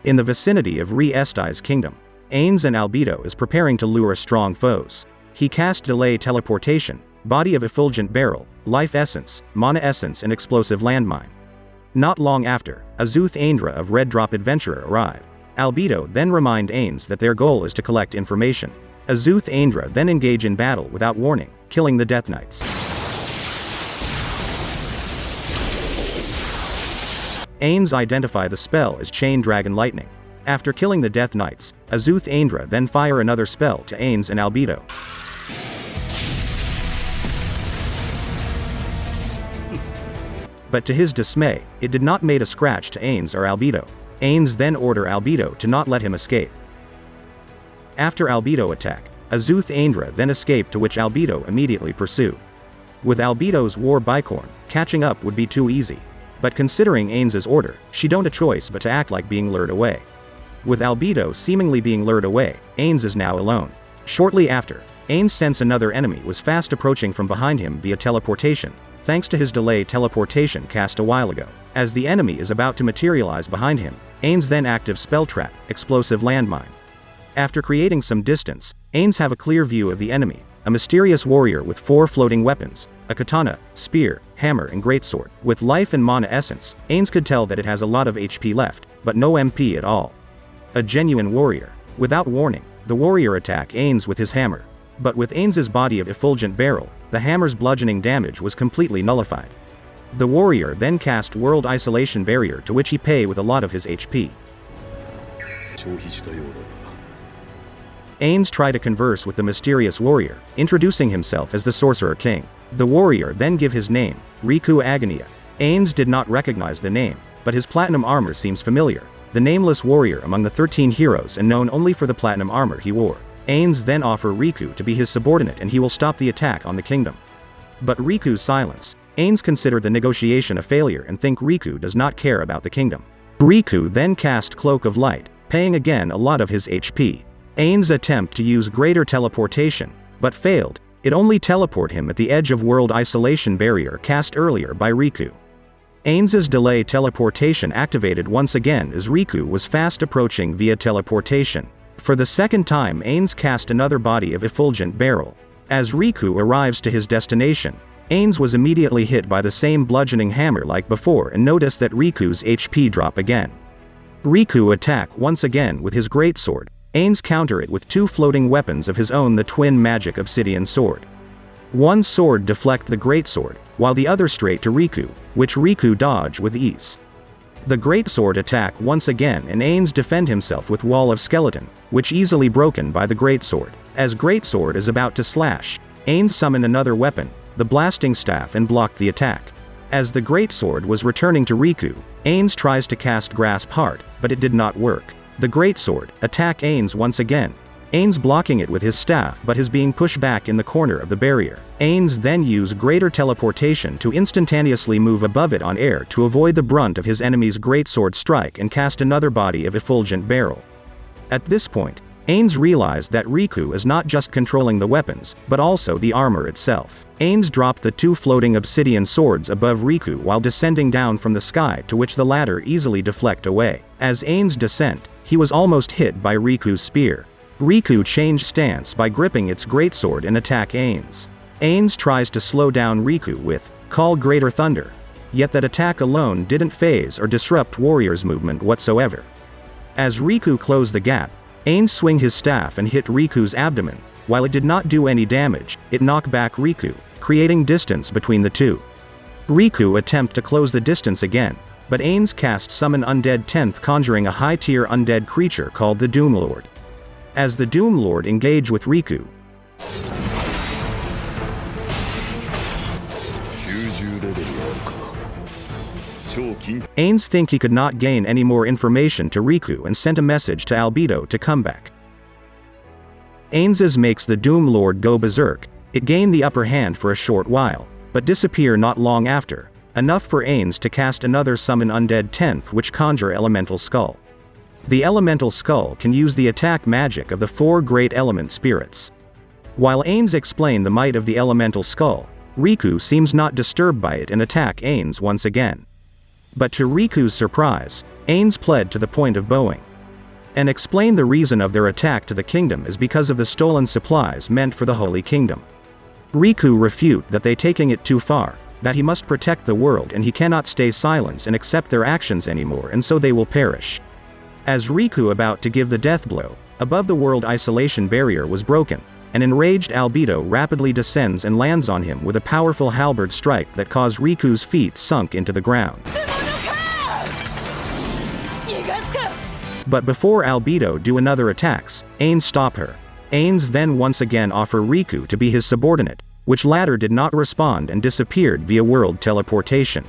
In the vicinity of Re-Esti's kingdom, Ainz and Albedo is preparing to lure strong foes. He cast Delay Teleportation, Body of Effulgent Barrel, Life Essence, Mana Essence and Explosive Landmine. Not long after, Azuth Aindra of Red Drop Adventurer arrived. Albedo then remind Ainz that their goal is to collect information. Azuth Aindra then engage in battle without warning, killing the Death Knights. Ainz identify the spell as Chain Dragon Lightning. After killing the Death Knights, Azuth Aindra then fire another spell to Ainz and Albedo. But to his dismay, it did not make a scratch to Ainz or Albedo. Ainz then order Albedo to not let him escape. After Albedo attack, Azuth Aindra then escaped, to which Albedo immediately pursued. With Albedo's War Bicorn, catching up would be too easy. But considering Ainz's order, she don't a choice but to act like being lured away. With Albedo seemingly being lured away, Ainz is now alone. Shortly after, Ainz sense another enemy was fast approaching from behind him via teleportation, thanks to his delay teleportation cast a while ago. As the enemy is about to materialize behind him, Ainz then active spell trap, Explosive Landmine. After creating some distance, Ainz have a clear view of the enemy, a mysterious warrior with 4 floating weapons, a katana, spear, hammer and greatsword. With life and mana essence, Ainz could tell that it has a lot of HP left, but no MP at all. A genuine warrior. Without warning, the warrior attack Ainz with his hammer. But with Ainz's body of effulgent barrel, the hammer's bludgeoning damage was completely nullified. The warrior then cast World Isolation Barrier, to which he pay with a lot of his HP. Ainz tried to converse with the mysterious warrior, introducing himself as the Sorcerer King. The warrior then give his name, Riku Aganeia. Ainz did not recognize the name, but his platinum armor seems familiar. The nameless warrior among the 13 heroes and known only for the platinum armor he wore. Ainz then offer Riku to be his subordinate and he will stop the attack on the kingdom. But Riku's silence. Ainz considered the negotiation a failure and think Riku does not care about the kingdom. Riku then cast Cloak of Light, paying again a lot of his HP. Ainz attempt to use greater teleportation, but failed. It only teleport him at the edge of World Isolation Barrier cast earlier by Riku. Ainz's delay teleportation activated once again as Riku was fast approaching via teleportation. For the second time Ainz cast another body of effulgent barrel. As Riku arrives to his destination, Ainz was immediately hit by the same bludgeoning hammer like before and noticed that Riku's HP drop again. Riku attack once again with his greatsword. Ainz counter it with 2 floating weapons of his own, the twin magic obsidian sword. One sword deflect the greatsword, while the other straight to Riku, which Riku dodge with ease. The greatsword attack once again and Ainz defend himself with Wall of Skeleton, which easily broken by the greatsword. As greatsword is about to slash, Ainz summoned another weapon, the blasting staff, and blocked the attack. As the greatsword was returning to Riku, Ainz tries to cast Grasp Heart, but it did not work. The greatsword attack Ainz once again. Ainz blocking it with his staff but is being pushed back in the corner of the barrier. Ainz then use greater teleportation to instantaneously move above it on air to avoid the brunt of his enemy's greatsword strike and cast another body of effulgent barrel. At this point, Ainz realized that Riku is not just controlling the weapons, but also the armor itself. Ainz dropped the 2 floating obsidian swords above Riku while descending down from the sky, to which the latter easily deflect away. As Ainz descent, he was almost hit by Riku's spear. Riku changed stance by gripping its greatsword and attack Ainz. Ainz tries to slow down Riku with Call Greater Thunder, yet that attack alone didn't phase or disrupt Warrior's movement whatsoever. As Riku closed the gap, Ainz swing his staff and hit Riku's abdomen. While it did not do any damage, it knocked back Riku, creating distance between the two. Riku attempt to close the distance again, but Ainz cast Summon Undead 10th, conjuring a high-tier undead creature called the Doomlord. As the Doomlord engage with Riku, Ainz think he could not gain any more information to Riku and sent a message to Albedo to come back. Ainz makes the Doomlord go berserk. It gained the upper hand for a short while, but disappear not long after, enough for Ainz to cast another Summon Undead 10th, which conjure Elemental Skull. The Elemental Skull can use the attack magic of the 4 great element spirits. While Ainz explained the might of the Elemental Skull, Riku seems not disturbed by it and attack Ainz once again. But to Riku's surprise, Ainz pled to the point of bowing. and explain the reason of their attack to the kingdom is because of the stolen supplies meant for the Holy Kingdom. Riku refute that they taking it too far, that he must protect the world and he cannot stay silent and accept their actions anymore and so they will perish. As Riku about to give the death blow, above the world isolation barrier was broken. An enraged Albedo rapidly descends and lands on him with a powerful halberd strike that caused Riku's feet sunk into the ground. But before Albedo do another attacks, Ainz stop her. Ainz then once again offer Riku to be his subordinate, which latter did not respond and disappeared via world teleportation.